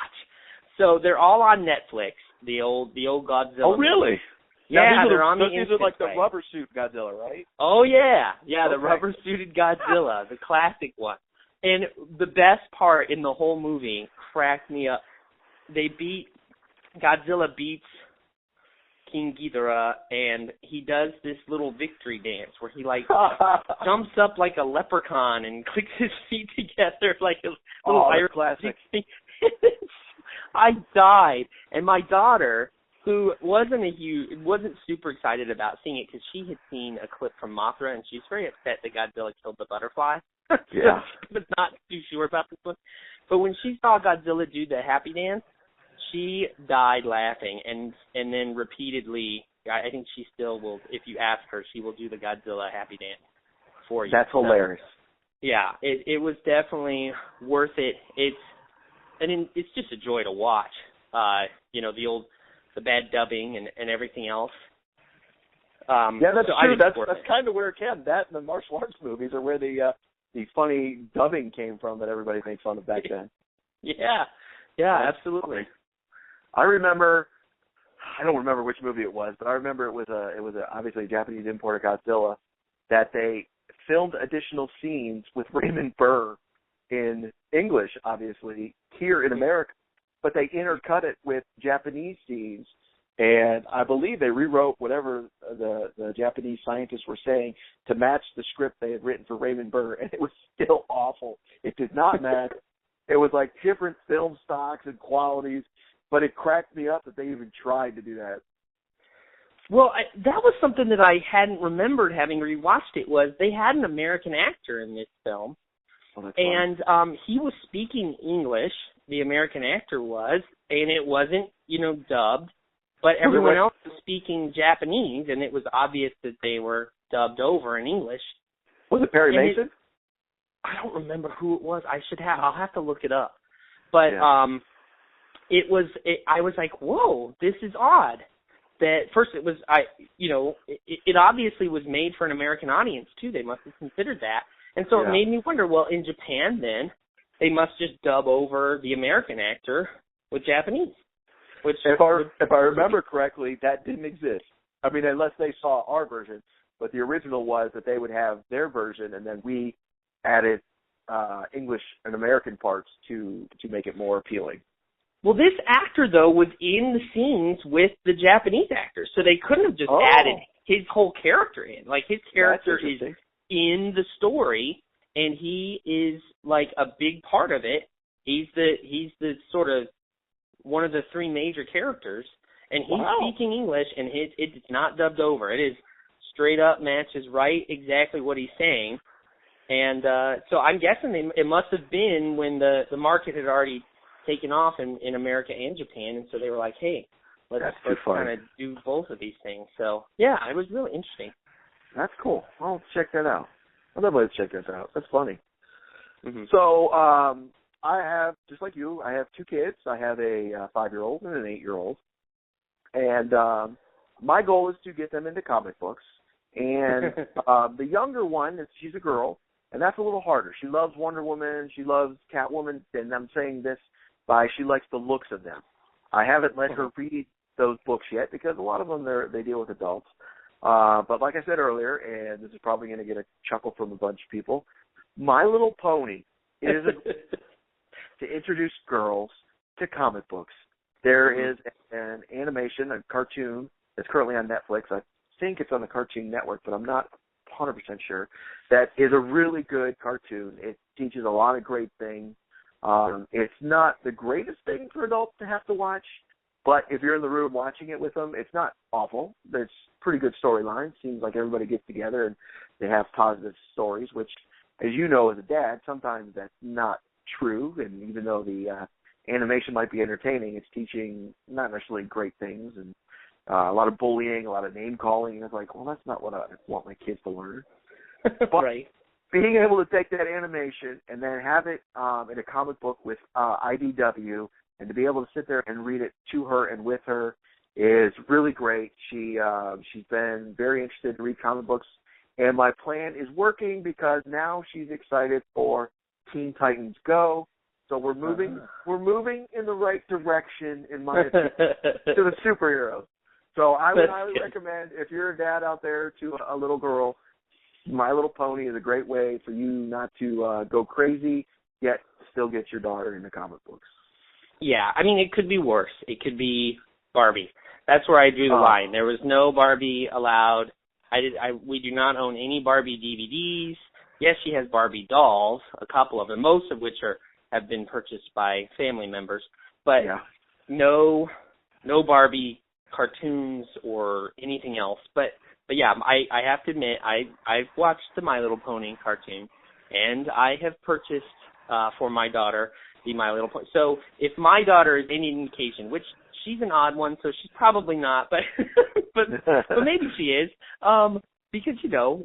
So they're all on Netflix, the old Godzilla. Oh, really? Movies. Yeah, they're on the These are like the rubber suit Godzilla, right? Oh, yeah. Yeah, the rubber-suited Godzilla, the classic one. And the best part in the whole movie cracked me up. Godzilla beats King Ghidorah, and he does this little victory dance where he jumps up like a leprechaun and clicks his feet together like a little Irish classic. I died, and my daughter who wasn't super excited about seeing it because she had seen a clip from Mothra, and she's very upset that Godzilla killed the butterfly. Yeah. So she was not too sure about this one. But when she saw Godzilla do the happy dance, she died laughing, and then repeatedly, I think she still will, if you ask her, she will do the Godzilla happy dance for you. That's hilarious. Yeah, it was definitely worth it. It's just a joy to watch. The bad dubbing and everything else. Yeah, that's true. That's kind of where it came. That and the martial arts movies are where the funny dubbing came from that everybody made fun of back then. Yeah, absolutely. I remember, I don't remember which movie it was, but I remember it was obviously a Japanese import of Godzilla that they filmed additional scenes with Raymond Burr in English, obviously, here in America, but they intercut it with Japanese scenes, and I believe they rewrote whatever the Japanese scientists were saying to match the script they had written for Raymond Burr, and it was still awful. It did not match. It was like different film stocks and qualities, but it cracked me up that they even tried to do that. Well, that was something that I hadn't remembered having rewatched it, was they had an American actor in this film, and he was speaking English, the American actor was, and it wasn't, dubbed, but everyone else was speaking Japanese, and it was obvious that they were dubbed over in English. Was it Perry Mason? I don't remember who it was. I'll have to look it up. But I was like, whoa, this is odd. That first it was, it obviously was made for an American audience too. They must have considered that. And so it made me wonder, well, in Japan then, they must just dub over the American actor with Japanese. Which if I remember correctly, that didn't exist. I mean, unless they saw our version. But the original was that they would have their version, and then we added English and American parts to make it more appealing. Well, this actor, though, was in the scenes with the Japanese actors, so they couldn't have just added his whole character in. Like, his character is in the story, and he is, like, a big part of it. He's the sort of one of the three major characters, and he's speaking English, and it's not dubbed over. It is straight up matches right exactly what he's saying. And so I'm guessing it must have been when the market had already taken off in America and Japan, and so they were like, hey, let's kind of do both of these things. So, yeah, it was really interesting. That's cool. I'll check that out. I'll definitely check that out. That's funny. Mm-hmm. So, I have, just like you, I have two kids. I have a 5-year-old and an 8-year-old. And my goal is to get them into comic books. And the younger one, she's a girl, and that's a little harder. She loves Wonder Woman. She loves Catwoman. And I'm saying this she likes the looks of them. I haven't let her read those books yet because a lot of them, they deal with adults. But like I said earlier, and this is probably going to get a chuckle from a bunch of people, My Little Pony is to introduce girls to comic books. There is an animation, a cartoon that's currently on Netflix. I think it's on the Cartoon Network, but I'm not 100% sure. That is a really good cartoon. It teaches a lot of great things. It's not the greatest thing for adults to have to watch, but if you're in the room watching it with them, it's not awful. There's pretty good storylines. Seems like everybody gets together and they have positive stories, which, as you know as a dad, sometimes that's not true. And even though the animation might be entertaining, it's teaching not necessarily great things and a lot of bullying, a lot of name-calling. And it's like, well, that's not what I want my kids to learn. But right. Being able to take that animation and then have it in a comic book with IDW and to be able to sit there and read it to her and with her is really great. She's been very interested to read comic books, and my plan is working because now she's excited for Teen Titans Go. So we're moving in the right direction, in my opinion, to the superheroes. So I would highly recommend, if you're a dad out there to a little girl, My Little Pony is a great way for you not to go crazy, yet still get your daughter into comic books. Yeah, I mean, it could be worse. It could be Barbie. That's where I drew the line. There was no Barbie allowed. We do not own any Barbie DVDs. Yes, she has Barbie dolls, a couple of them, most of which have been purchased by family members. But no Barbie cartoons or anything else. But yeah, I have to admit, I've watched the My Little Pony cartoon, and I have purchased for my daughter the My Little Pony. So if my daughter is any indication, which she's an odd one, so she's probably not, but but maybe she is, because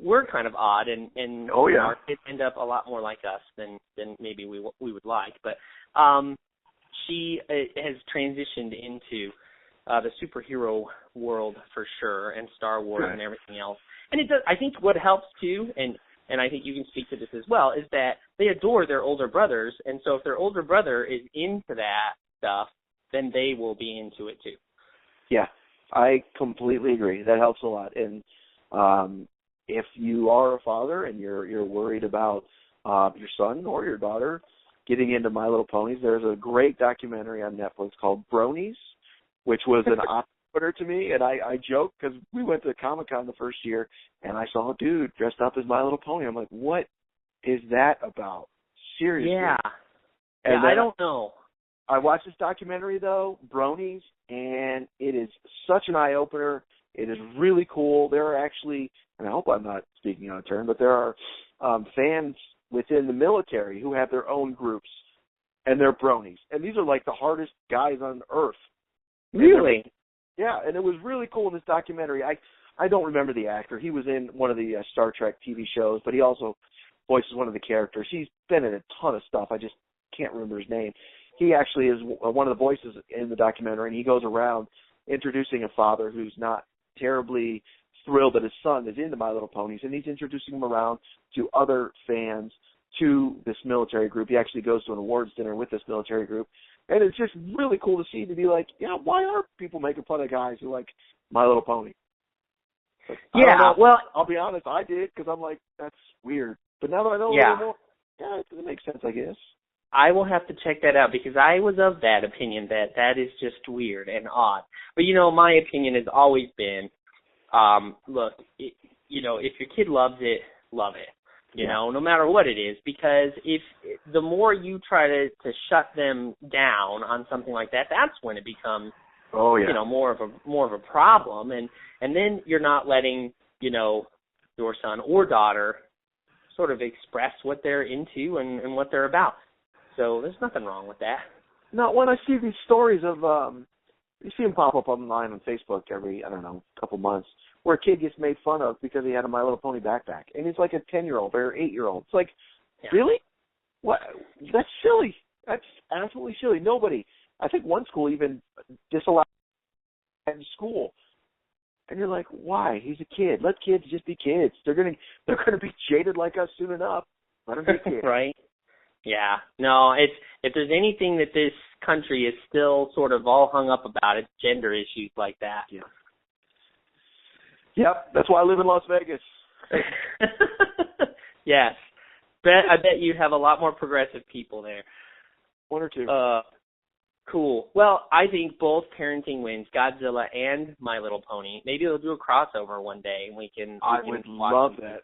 we're kind of odd, and oh yeah, our kids end up a lot more like us than maybe we would like. But she has transitioned into the superhero world for sure, and Star Wars and everything else. And it does. I think what helps too, and I think you can speak to this as well, is that they adore their older brothers, and so if their older brother is into that stuff, then they will be into it too. Yeah, I completely agree. That helps a lot. And if you are a father and you're worried about your son or your daughter getting into My Little Ponies, there's a great documentary on Netflix called Bronies, which was an eye-opener to me. And I joke because we went to Comic-Con the first year, and I saw a dude dressed up as My Little Pony. I'm like, what is that about? Seriously. Yeah. And I don't know. I watched this documentary, though, Bronies, and it is such an eye-opener. It is really cool. There are actually, and I hope I'm not speaking out of turn, but there are fans within the military who have their own groups, and they're Bronies. And these are like the hardest guys on earth. Really? Yeah, and it was really cool in this documentary. I don't remember the actor. He was in one of the Star Trek TV shows, but he also voices one of the characters. He's been in a ton of stuff. I just can't remember his name. He actually is one of the voices in the documentary, and he goes around introducing a father who's not terribly thrilled that his son is into My Little Ponies, and he's introducing him around to other fans, to this military group. He actually goes to an awards dinner with this military group, and it's just really cool to see, to be like, yeah, why are people making fun of guys who like My Little Pony? But yeah, well, I'll be honest, I did, because I'm like, that's weird. But now that I know a little more, yeah, it makes sense, I guess. I will have to check that out, because I was of that opinion that is just weird and odd. But, my opinion has always been, look, if your kid loves it, love it. No matter what it is, because if the more you try to shut them down on something like that, that's when it becomes, more of a problem, and then you're not letting, your son or daughter sort of express what they're into and what they're about. So there's nothing wrong with that. No, when I see these stories of, you see them pop up online on Facebook every, couple months, where a kid gets made fun of because he had a My Little Pony backpack. And he's like a 10-year-old or 8-year-old. It's like, really? What? That's silly. That's absolutely silly. Nobody. I think one school even disallowed in school. And you're like, why? He's a kid. Let kids just be kids. They're gonna be jaded like us soon enough. Let them be kids. Right. Yeah. No, if there's anything that this country is still sort of all hung up about, it's gender issues like that. Yeah. Yep, that's why I live in Las Vegas. Yes. I bet you have a lot more progressive people there. One or two. Cool. Well, I think both parenting wins, Godzilla and My Little Pony. Maybe they'll do a crossover one day, and we can would love that.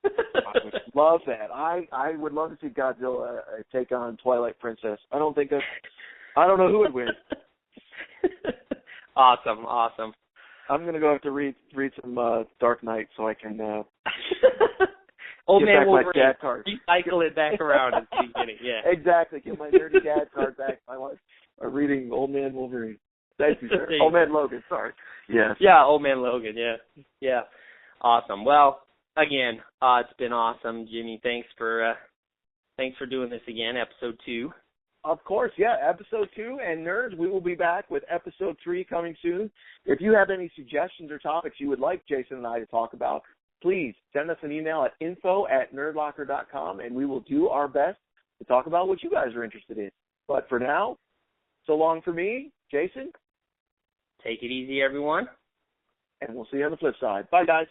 I would love that. I would love to see Godzilla take on Twilight Princess. I don't know who would win. Awesome. I'm going to go have to read some Dark Knight so I can Old get man back Wolverine. my dad card. Recycle it back around and keep getting it. Yeah. Exactly. Get my nerdy dad card back. My wife reading Old Man Wolverine. Thank you, sir. Old Man Logan, sorry. Yes. Yeah, Old Man Logan, yeah. Awesome. Well, again, it's been awesome, Jimmy. Thanks for doing this again, episode 2. Of course, yeah, episode 2, and nerds, we will be back with episode 3 coming soon. If you have any suggestions or topics you would like Jason and I to talk about, please send us an email at info@nerdlocker.com, and we will do our best to talk about what you guys are interested in. But for now, so long for me, Jason. Take it easy, everyone. And we'll see you on the flip side. Bye, guys.